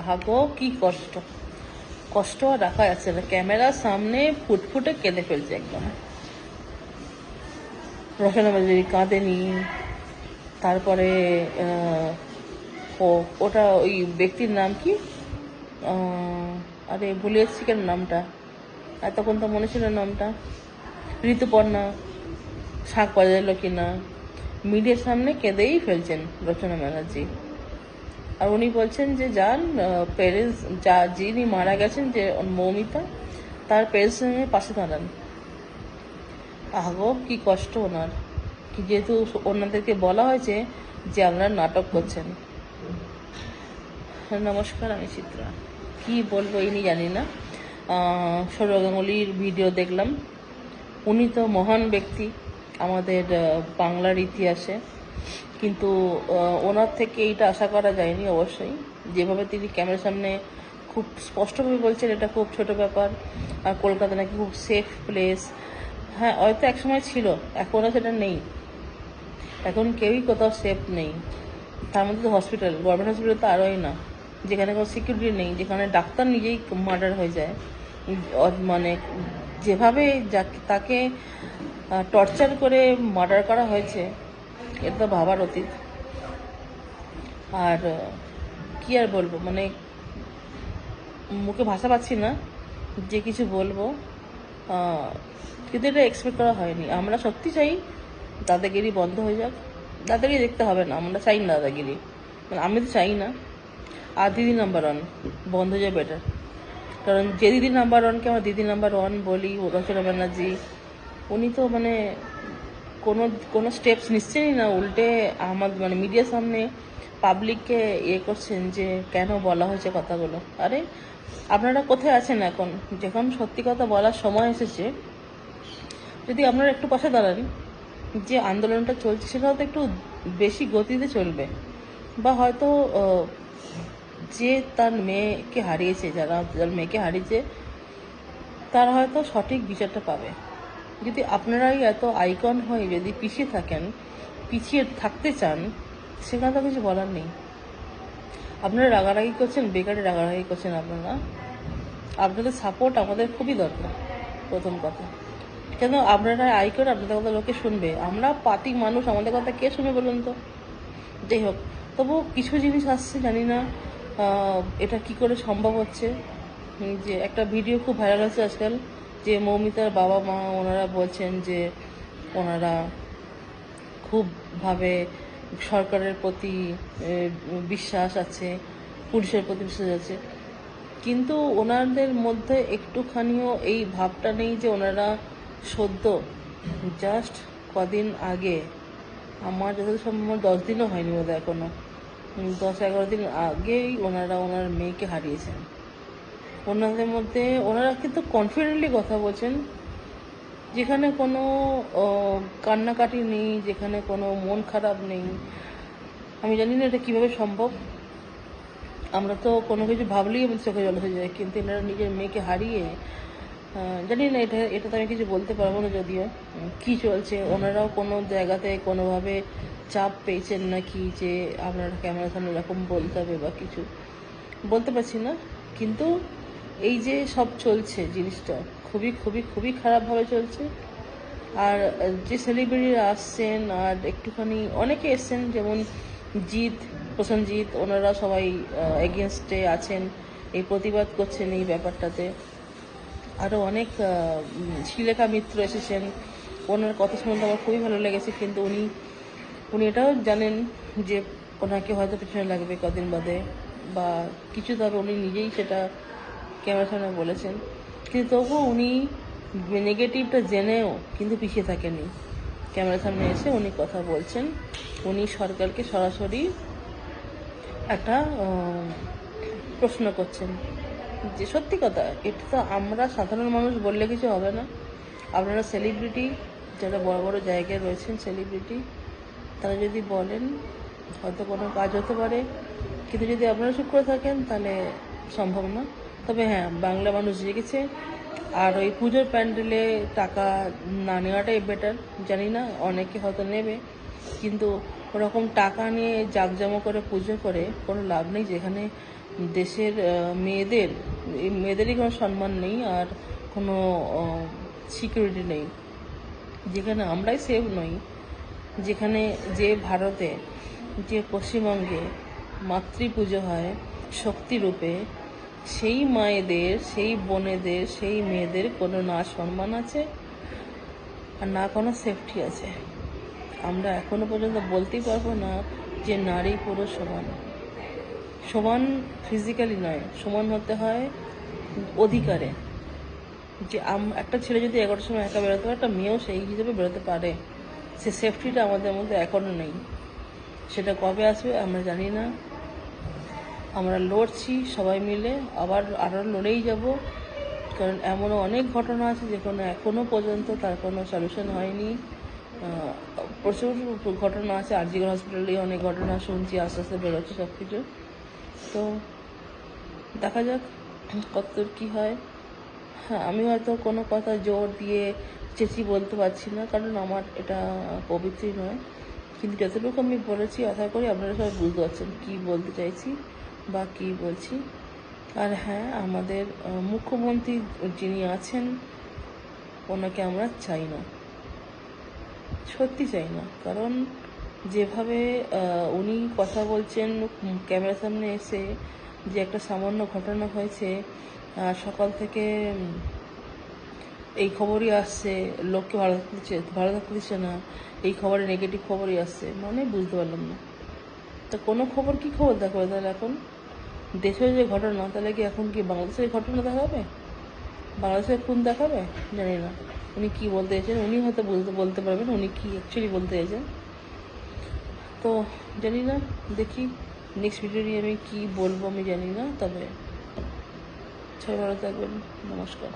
আহাগো কি কষ্ট, কষ্ট আর রাখা যাচ্ছে না। ক্যামেরার সামনে ফুটফুটে কেঁদে ফেলছে একদম। রচনা বাজারি কাঁদেনি। তারপরে ওটা ওই ব্যক্তির নাম কি, আরে ভুলে যাচ্ছি কেন নামটা, এতক্ষণ তো মনে ছিল নামটা, ঋতুপর্ণা শাক বাজালো কিনা, মিডিয়ার সামনে কেঁদেই ফেলছেন রচনা ব্যানার্জি। আর উনি বলছেন যে যান প্যারেন্টস, যিনি মারা গেছেন, যে মৌমিতা, তার প্যারেন্টসের পাশে দাঁড়ান। আহগো কি কষ্ট ওনার, কি যেহেতু ওনাদেরকে বলা হয়েছে যে আপনারা নাটক করছেন। নমস্কার, আমি চিত্রা। কি বলবো এই নিয়ে জানি না। সৌরভ গাঙ্গুলির ভিডিও দেখলাম। উনি তো মহান ব্যক্তি আমাদের বাংলার ইতিহাসে, কিন্তু ওনার থেকে এইটা আশা করা যায়নি অবশ্যই। যেভাবে তিনি ক্যামেরার সামনে খুব স্পষ্টভাবে বলছেন এটা খুব ছোট ব্যাপার, আর কলকাতা নাকি খুব সেফ প্লেস। হ্যাঁ, হয়তো একসময় ছিল, এখনও সেটা নেই। এখন কেউই কোথাও সেফ নেই। তার মধ্যে তো হসপিটাল, গভর্নমেন্ট হসপিটাল তো আরোই না, যেখানে কোনো সিকিউরিটি নেই, যেখানে ডাক্তার নিজেই মার্ডার হয়ে যায়। মানে যেভাবে তাকে টর্চার করে মার্ডার করা হয়েছে, এটা তো ভাবার অতীত। আর কি আর বলবো, মানে মুখে ভাষা পাচ্ছি না যে কিছু বলবো। কিন্তু এটা এক্সপেক্ট করা হয়নি। আমরা সত্যি চাই দাদাগিরি বন্ধ হয়ে যাক। দাদাগিরি দেখতে হবে না, আমরা চাই না দাদাগিরি, মানে আমি তো চাই না। আর দিদি নাম্বার ওয়ান বন্ধ হয়ে যায় বেটার। কারণ যে দিদি নাম্বার ওয়ানকে আমরা দিদি নাম্বার ওয়ান বলি, রচনা ব্যানার্জি, উনি তো মানে কোনো কোনো স্টেপস নিচ্ছেনই না, উল্টে আমাদের মানে মিডিয়ার সামনে পাবলিককে করছেন যে কেন বলা হয়েছে কথাগুলো। আরে আপনারা কোথায় আছেন এখন, যখন সত্যি কথা বলার সময় এসেছে, যদি আপনারা একটু পাশে দাঁড়ান, যে আন্দোলনটা চলছে সেটাও তো একটু বেশি গতিতে চলবে। বা হয়তো যে তার মেয়েকে হারিয়েছে, যার মেয়েকে হারিয়েছে, তারা হয়তো সঠিক বিচারটা পাবে। যদি আপনারাই এত আইকন হয়ে যদি পিছিয়ে থাকেন, পিছিয়ে থাকতে চান, সেখানে তো কিছু বলার নেই। আপনারা রাগারাগি করছেন, বেকারে রাগারাগি করছেন। আপনাদের সাপোর্ট আমাদের খুবই দরকার, প্রথম কথা। কেন আপনারা আইকন, আপনাদের কথা লোকে শুনবে, আমরা পাতি মানুষ, আমাদের কথা কে শুনবে বলুন তো। যাই হোক, তবু কিছু জিনিস আসছে, জানি না এটা কি করে সম্ভব হচ্ছে। যে একটা ভিডিও খুব ভাইরাল হচ্ছে আজকাল, যে মৌমিতার বাবা মা ওনারা বলছেন যে ওনারা খুবভাবে সরকারের প্রতি বিশ্বাস আছে, পুলিশের প্রতি বিশ্বাস আছে, কিন্তু ওনাদের মধ্যে একটুখানিও এই ভাবটা নেই যে ওনারা সদ্য জাস্ট কদিন আগে, আমার যতটা সম্ভব 10 দিনও হয়নি বোধহয় এখনো, 10-11 দিন আগেই ওনার মেয়েকে হারিয়েছেন। ওনাদের মধ্যে ওনারা কিন্তু কনফিডেন্টলি কথা বলছেন, যেখানে কোনো কান্নাকাটি নেই, যেখানে কোনো মন খারাপ নেই। আমি জানি না এটা কীভাবে সম্ভব। আমরা তো কোনো কিছু ভাবলেই আমাদের চোখে জল হয়ে যায়, কিন্তু এনারা নিজের মেয়েকে হারিয়ে, জানি না এটা তো আমি কিছু বলতে পারবো না যদিও কী চলছে। ওনারাও কোনো জায়গাতে কোনোভাবে চাপ পেয়েছেন নাকি যে আপনারা ক্যামেরার সামনে এরকম বলতে হবে বা কিছু, বলতে পারছি না। কিন্তু এই যে সব চলছে জিনিসটা খুবই খুবই খুবই খারাপভাবে চলছে। আর যে সেলিব্রিটিরা আসছেন, আর একটুখানি অনেকে এসছেন, যেমন প্রসেনজিৎ, ওনারা সবাই এগেনস্টে আছেন, এই প্রতিবাদ করছেন এই ব্যাপারটাতে। আরও অনেক শ্রীলেখা মিত্র এসেছেন, ওনার কথা শুনতে আমার খুবই ভালো লেগেছে। কিন্তু উনি এটাও জানেন যে ওনাকে হয়তো পিছনে লাগবে কদিন বাদে বা কিছু, তবে উনি নিজেই সেটা ক্যামেরার সামনে বলেছেন। কিন্তু তবুও উনি নেগেটিভটা জেনেও কিন্তু পিছিয়ে থাকেননি, ক্যামেরার সামনে এসে উনি কথা বলছেন। উনি সরকারকে সরাসরি একটা প্রশ্ন করছেন, যে সত্যি কথা, এটা তো আমরা সাধারণ মানুষ বললে কিছু হবে না। আপনারা সেলিব্রিটি, যারা বড় বড় জায়গায় রয়েছেন সেলিব্রিটি, তারা যদি বলেন হয়তো কোনো কাজ হতে পারে, কিন্তু যদি আপনারা চুপ করে থাকেন তাহলে সম্ভব না। তবে হ্যাঁ, বাংলা মানুষ জেগেছে। আর ওই পুজোর প্যান্ডেলে টাকা না নেওয়াটাই বেটার। জানি না, অনেকে হয়তো নেবে, কিন্তু ওরকম টাকা নিয়ে জাঁকজমক করে পুজো করে কোনো লাভ নেই, যেখানে দেশের মেয়েদের, এই মেয়েদেরই কোনো সম্মান নেই আর কোনো সিকিউরিটি নেই, যেখানে আমরাই সেফ নই, যেখানে যে ভারতে, যে পশ্চিমবঙ্গে মাতৃপুজো হয় শক্তিরূপে, সেই মায়েদের, সেই বোনেদের, সেই মেয়েদের কোনো না সম্মান আছে আর না কোনো সেফটি আছে। আমরা এখনো পর্যন্ত বলতেই পারবো না যে নারী পুরুষ সমান। সমান ফিজিক্যালি নয়, সমান হতে হয় অধিকারে। যে একটা ছেলে যদি 11টার সময় একা বেরোতে পারে, একটা মেয়েও সেই হিসেবে বেরোতে পারে। সে সেফটিটা আমাদের মধ্যে এখনও নেই। সেটা কবে আসবে আমরা জানি না। আমরা লড়ছি সবাই মিলে, আবার আরও লড়েই যাব, কারণ এমনও অনেক ঘটনা আছে যেখানে এখনও পর্যন্ত তার কোনো সলিউশন হয়নি। প্রচুর ঘটনা আছে, আরজিকর হসপিটালে অনেক ঘটনা শুনছি, আস্তে আস্তে বেরোচ্ছে সব কিছু। তো দেখা যাক কতদূর কী হয়। হ্যাঁ, আমি হয়তো কোনো কথা জোর দিয়ে চেঁচিয়ে বলতে পারছি না, কারণ আমার এটা পবিত্রই নয়, কিন্তু যতটুকু আমি বলেছি আশা করি আপনারা সবাই বুঝতে পারছেন কী বলতে চাইছি বা কী বলছি। আর হ্যাঁ, আমাদের মুখ্যমন্ত্রী যিনি আছেন, ওনাকে আমরা চাই না, সত্যি চাই না। কারণ যেভাবে উনি কথা বলছেন ক্যামেরার সামনে এসে, যে একটা সামান্য ঘটনা হয়েছে, সকাল থেকে এই খবরই আসছে, লোককে ভালো থাকতে দিচ্ছে না, এই খবরে নেগেটিভ খবরই আসছে, মানে বুঝতে পারলাম না। তা কোনো খবর কী খবর দেখাবে তাহলে? এখন দেশের যে ঘটনা, তাহলে কি এখন কি বাংলাদেশের ঘটনা দেখাবে? বাংলাদেশের খুন দেখাবে? জানি না উনি কী বলতে চাইছেন, উনি হয়তো বলতে পারবেন উনি কী অ্যাকচুয়ালি বলতে চাইছেন। তো জানি না, দেখি নেক্সট ভিডিও নিয়ে আমি কী বলবো আমি জানি না। তবে সবাই ভালো থাকবেন, নমস্কার।